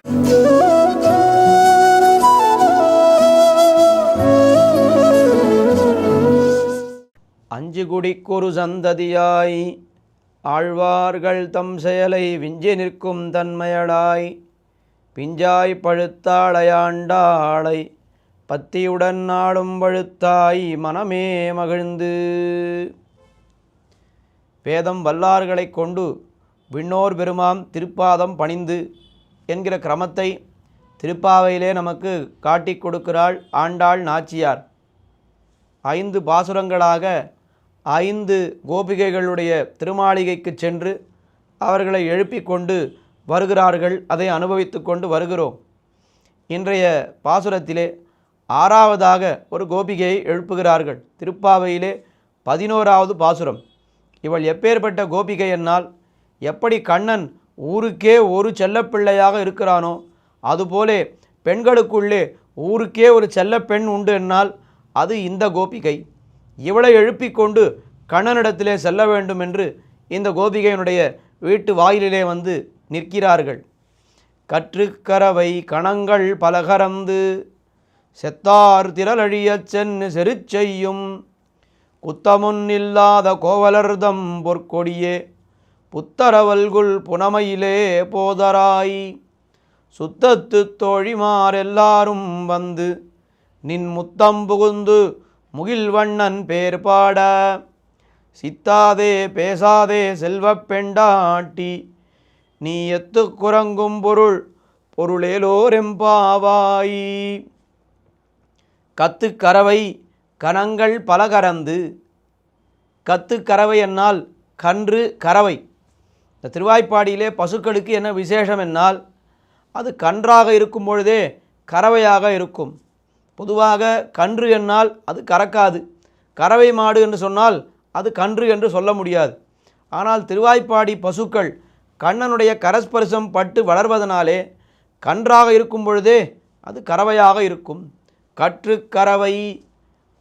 அஞ்சு குடிக்கொரு சந்ததியாய் ஆழ்வார்கள் தம் செயலை விஞ்சி நிற்கும் தன்மையடாய் பிஞ்சாய் பழுத்தாளையாண்டாளை பத்தியுடன் நாடும் பழுத்தாய் மனமே மகிழ்ந்து. வேதம் வல்லார்களை கொண்டு விண்ணோர் பெருமாம் திருப்பாதம் பணிந்து என்கிற கிரமத்தை திருப்பாவையிலே நமக்கு காட்டி கொடுக்கிறாள் ஆண்டாள் நாச்சியார். 5 பாசுரங்களாக 5 கோபிகைகளுடைய திருமாளிகைக்கு சென்று அவர்களை எழுப்பி கொண்டு வருகிறார்கள். அதை அனுபவித்து கொண்டு வருகிறோம். இன்றைய பாசுரத்திலே 6வதாக ஒரு கோபிகையை எழுப்புகிறார்கள். திருப்பாவையிலே 11வது பாசுரம். இவள் எப்பேற்பட்ட கோபிகை என்னால், எப்படி கண்ணன் ஊருக்கே ஒரு செல்லப்பிள்ளையாக இருக்கிறானோ அதுபோலே பெண்களுக்குள்ளே ஊருக்கே ஒரு செல்லப்பெண் உண்டு என்னால் அது இந்த கோபிகை. இவளை எழுப்பி கொண்டு கண்ணனிடத்திலே செல்ல வேண்டும் என்று இந்த கோபிகையினுடைய வீட்டு வாயிலிலே வந்து நிற்கிறார்கள். கற்றுக்கரவை கணங்கள் பலகரந்து செத்தார் திரளழியச் சென்னு செருச்செய்யும் குத்தமுன்னில்லாத கோவலர்தம் பொற்கொடியே புத்தரவல்குள் புனமையிலே போதராய் சுத்தத்து தோழிமாரெல்லாரும் வந்து நின் முத்தம் புகுந்து முகில்வண்ணன் பேர் பாட சித்தாதே பேசாதே செல்வப் பெண்டாட்டி நீ எத்து குரங்கும் பொருளேலோரெம்பாவாய். கத்துக்கரவை கணங்கள் பல கறந்து. கத்துக்கரவை என்னால் கன்று கறவை. இந்த திருவாய்ப்பாடியிலே பசுக்களுக்கு என்ன விசேஷம் என்னால், அது கன்றாக இருக்கும் பொழுதே கறவையாக இருக்கும். பொதுவாக கன்று என்னால் அது கறக்காது. கறவை மாடு என்று சொன்னால் அது கன்று என்று சொல்ல முடியாது. ஆனால் திருவாய்ப்பாடி பசுக்கள் கண்ணனுடைய கரஸ்பரிசம் பட்டு வளர்வதனாலே கன்றாக இருக்கும் பொழுதே அது கறவையாக இருக்கும். கற்று கறவை.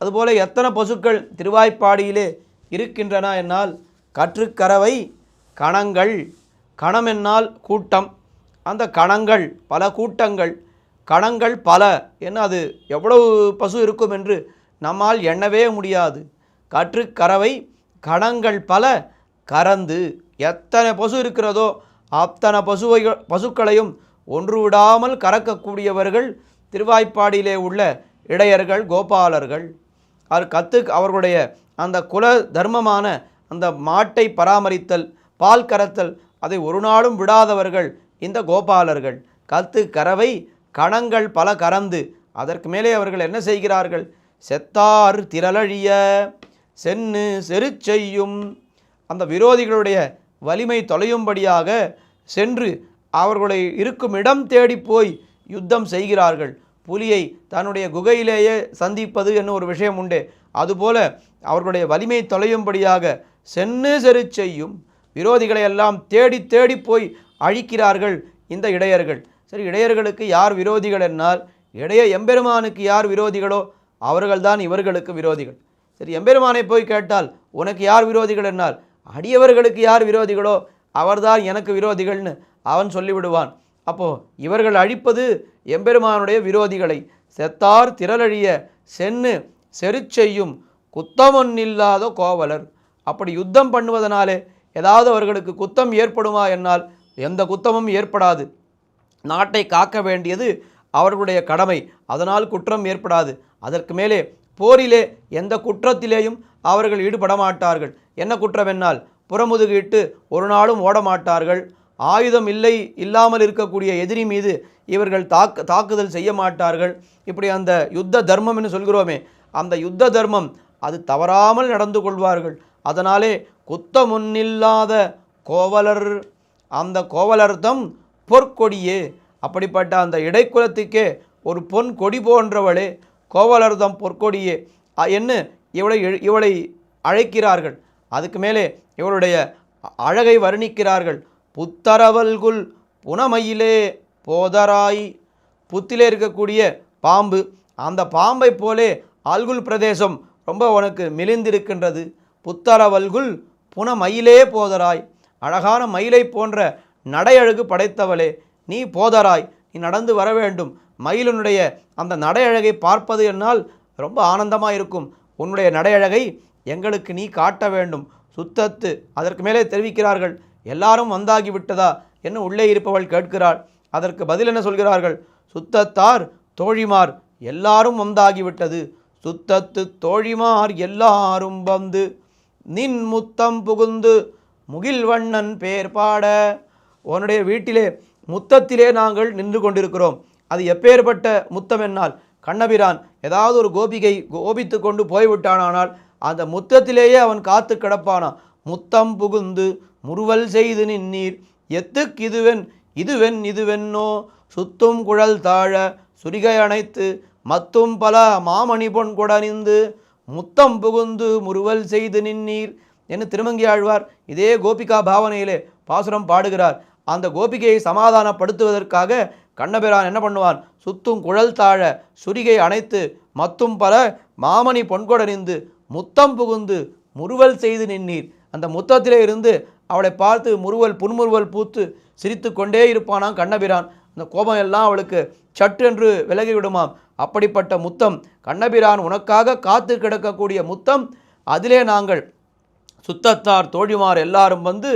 அதுபோல் எத்தனை பசுக்கள் திருவாய்ப்பாடியிலே இருக்கின்றன என்னால், கற்றுக்கறவை கணங்கள். கணம் என்னால் கூட்டம். அந்த கணங்கள் பல கூட்டங்கள், கணங்கள் பல என்ன, அது எவ்வளவு பசு இருக்கும் என்று நம்மால் எண்ணவே முடியாது. கற்றுக்கறவை கணங்கள் பல கறந்து. எத்தனை பசு இருக்கிறதோ அத்தனை பசுக்களையும் ஒன்று விடாமல் கறக்கக்கூடியவர்கள் திருவாய்ப்பாடியிலே உள்ள இடையர்கள், கோபாலர்கள். அவர்களுடைய அந்த குல தர்மமான அந்த மாட்டை பராமரித்தல், பால் கறத்தல், அதை ஒரு நாளும் விடாதவர்கள் இந்த கோபாலர்கள். கறவை கணங்கள் பல கறந்து. அதற்கு மேலே அவர்கள் என்ன செய்கிறார்கள்? செத்தார் திரளழிய சென்னு செருச்செய்யும். அந்த விரோதிகளுடைய வலிமை தொலையும்படியாக சென்று அவர்களை இருக்கும் இடம் தேடி போய் யுத்தம் செய்கிறார்கள். புலியை தன்னுடைய குகையிலேயே சந்திப்பது என்ன ஒரு விஷயம் உண்டு. அதுபோல அவர்களுடைய வலிமை தொலையும்படியாக சென்னு செருச்செய்யும். விரோதிகளை எல்லாம் தேடி தேடி போய் அழிக்கிறார்கள் இந்த இடையர்கள். சரி, இடையர்களுக்கு யார் விரோதிகள் என்னால், எம்பெருமானுக்கு யார் விரோதிகளோ அவர்கள்தான் இவர்களுக்கு விரோதிகள். சரி, எம்பெருமானை போய் கேட்டால் உனக்கு யார் விரோதிகள் என்னால், அடியவர்களுக்கு யார் விரோதிகளோ அவர்தான் எனக்கு விரோதிகள்னு அவன் சொல்லிவிடுவான். அப்போது இவர்கள் அழிப்பது எம்பெருமானுடைய விரோதிகளை. செத்தார் திரளழிய சென்னு செருச்செய்யும் குத்தமொன்னில்லாத கோவலர். அப்படி யுத்தம் பண்ணுவதனாலே ஏதாவது அவர்களுக்கு குத்தம் ஏற்படுமா என்னால் எந்த குத்தமும் ஏற்படாது. நாட்டை காக்க வேண்டியது அவர்களுடைய கடமை. அதனால் குற்றம் ஏற்படாது. அதற்கு மேலே போரிலே எந்த குற்றத்திலேயும் அவர்கள் ஈடுபட மாட்டார்கள். என்ன குற்றம் என்னால், புறமுதுகிட்டு ஒரு நாளும் ஓடமாட்டார்கள். ஆயுதம் இல்லாமல் இருக்கக்கூடிய எதிரி மீது இவர்கள் தாக்குதல் செய்ய மாட்டார்கள். இப்படி அந்த யுத்த தர்மம் என்று சொல்கிறோமே, அந்த யுத்த தர்மம் அது தவறாமல் நடந்து கொள்வார்கள். அதனாலே குத்தமுன்னில்லாத கோவலர். அந்த கோவலர்தம் பொற்கொடியே. அப்படிப்பட்ட அந்த இடைக்குலத்துக்கே ஒரு பொன் கொடி போன்றவளே கோவலர்தம் பொற்கொடியே என்ன இவளை அழைக்கிறார்கள். அதுக்கு மேலே இவளுடைய அழகை வர்ணிக்கிறார்கள். புத்தரவல்குல் புனமையிலே போதராய். புத்திலே இருக்கக்கூடிய பாம்பு, அந்த பாம்பை போலே அல்குல் பிரதேசம் ரொம்ப உனக்கு மெலிந்திருக்கின்றது. புத்தரவல்குல் புனமயிலே போதராய். அழகான மயிலை போன்ற நடையழகு படைத்தவளே நீ போதராய், நீ நடந்து வர வேண்டும். மயிலினுடைய அந்த நடையழகை பார்ப்பது என்னால் ரொம்ப ஆனந்தமாக இருக்கும். உன்னுடைய நடையழகை எங்களுக்கு நீ காட்ட வேண்டும். சுத்தத்து அதற்கு மேலே தெரிவிக்கிறார்கள், எல்லாரும் வந்தாகி விட்டதா என்று உள்ளே இருப்பவள் கேட்கிறாள். அதற்கு பதில் என்ன சொல்கிறார்கள்? சுத்தத்தார் தோழிமார் எல்லாரும் வந்தாகிவிட்டது. சுத்தத்து தோழிமார் எல்லாரும் வந்து நின் முத்தம் புகுந்து முகில்வண்ணன் பேர் பாட. உன்னுடைய வீட்டிலே முத்தத்திலே நாங்கள் நின்று கொண்டிருக்கிறோம். அது எப்பேற்பட்ட முத்தம் என்னால், கண்ணபிரான் ஏதாவது ஒரு கோபிகை கோபித்து கொண்டு போய்விட்டானால் அந்த முத்தத்திலேயே அவன் காத்து கிடப்பானான். முத்தம் புகுந்து முறுவல் செய்து நின்னீர் எத்துக் இதுவென் இதுவென் இதுவென்னோ சுத்தும் குழல் தாழ சுரிகை அணைத்து மத்தும் பல மாமணி பொன் கொடனிந்து முத்தம் புகுந்து முறுவல் செய்து நின்னீர் என்று திருமங்கி ஆழ்வார் இதே கோபிகா பாவனையிலே பாசுரம் பாடுகிறார். அந்த கோபிகையை சமாதானப்படுத்துவதற்காக கண்ணபிரான் என்ன பண்ணுவான்? சுத்தும் குழல் தாழ சுரிகை அணைத்து மத்தும் பல மாமணி பொன்கொடனிந்து முத்தம் புகுந்து முறுவல் செய்து நின்னீர். அந்த முத்தத்திலே இருந்து அவளை பார்த்து புன்முறுவல் பூத்து சிரித்து கொண்டே இருப்பானாம் கண்ணபிரான். அந்த கோபம் எல்லாம் அவளுக்கு சற்றென்று விலகிவிடுமாம். அப்படிப்பட்ட முத்தம் கண்ணபிரான் உனக்காக காத்து கிடக்கக்கூடிய முத்தம். அதிலே நாங்கள் சுத்தத்தார் தோழிமார் எல்லாரும் வந்து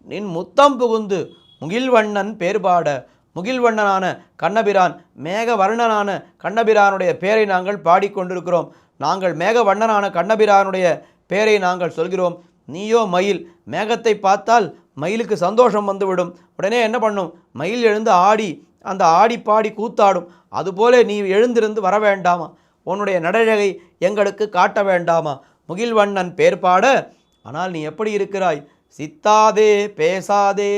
நின் முத்தம் புகுந்து முகில்வண்ணன் பேர்பாட. முகில்வண்ணனான கண்ணபிரான், மேகவர்ணனான கண்ணபிரானுடைய பெயரை நாங்கள் பாடிக்கொண்டிருக்கிறோம். நாங்கள் மேகவண்ணனான கண்ணபிரானுடைய பெயரை நாங்கள் சொல்கிறோம். நீயோ மயில். மேகத்தை பார்த்தால் மயிலுக்கு சந்தோஷம் வந்துவிடும். உடனே என்ன பண்ணும்? மயில் எழுந்து ஆடி அந்த ஆடி பாடி கூத்தாடும். அதுபோல நீ எழுந்திருந்து வர வேண்டாமா? உன்னுடைய நடழகை எங்களுக்கு காட்ட வேண்டாமா? முகில்வண்ணன் பேர் பாட. ஆனால் நீ எப்படி இருக்கிறாய்? சித்தாதே பேசாதே,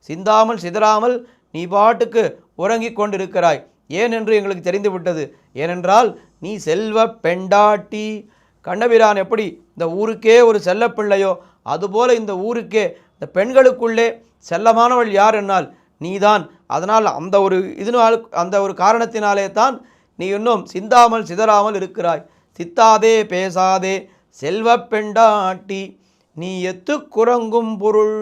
சிந்தாமல் சிதறாமல் நீ பாட்டுக்கு உறங்கிக் கொண்டிருக்கிறாய். ஏன் என்று எங்களுக்கு தெரிந்து விட்டது. ஏனென்றால் நீ செல்வ பெண்டாட்டி. கண்ணபிரான் எப்படி இந்த ஊருக்கே ஒரு செல்லப்பிள்ளையோ அதுபோல இந்த ஊருக்கே இந்த பெண்களுக்குள்ளே செல்லமானவள் யார் என்னால் நீதான். அதனால் அந்த ஒரு காரணத்தினாலே தான் நீ இன்னும் சிந்தாமல் சிதறாமல் இருக்கிறாய். சித்தாதே பேசாதே செல்வ பெண்டாட்டி நீ எத்து குரங்கும் பொருள்.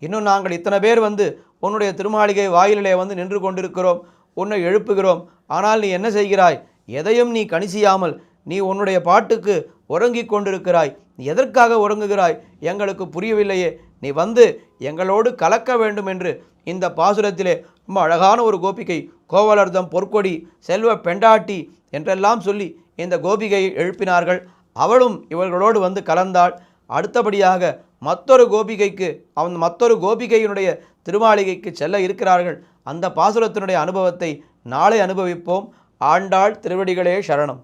இன்னும் நாங்கள் இத்தனை பேர் வந்து உன்னுடைய திருமாளிகை வாயிலே வந்து நின்று கொண்டிருக்கிறோம், உன்னை எழுப்புகிறோம். ஆனால் நீ என்ன செய்கிறாய்? எதையும் நீ கணிசியாமல் நீ உன்னுடைய பாட்டுக்கு உறங்கிக் கொண்டிருக்கிறாய். நீ எதற்காக உறங்குகிறாய் எங்களுக்கு புரியவில்லையே. நீ வந்து எங்களோடு கலக்க வேண்டும் என்று இந்த பாசுரத்திலே ரொம்ப அழகான ஒரு கோபிகை, கோவலர்தம் பொற்கொடி செல்வ பெண்டாட்டி என்றெல்லாம் சொல்லி இந்த கோபிகையை எழுப்பினார்கள். அவளும் இவர்களோடு வந்து கலந்தாள். அடுத்தபடியாக மற்றொரு கோபிகையினுடைய திருமாளிகைக்கு செல்ல இருக்கிறார்கள். அந்த பாசுரத்தினுடைய அனுபவத்தை நாளை அனுபவிப்போம். ஆண்டாள் திருவடிகளே சரணம்.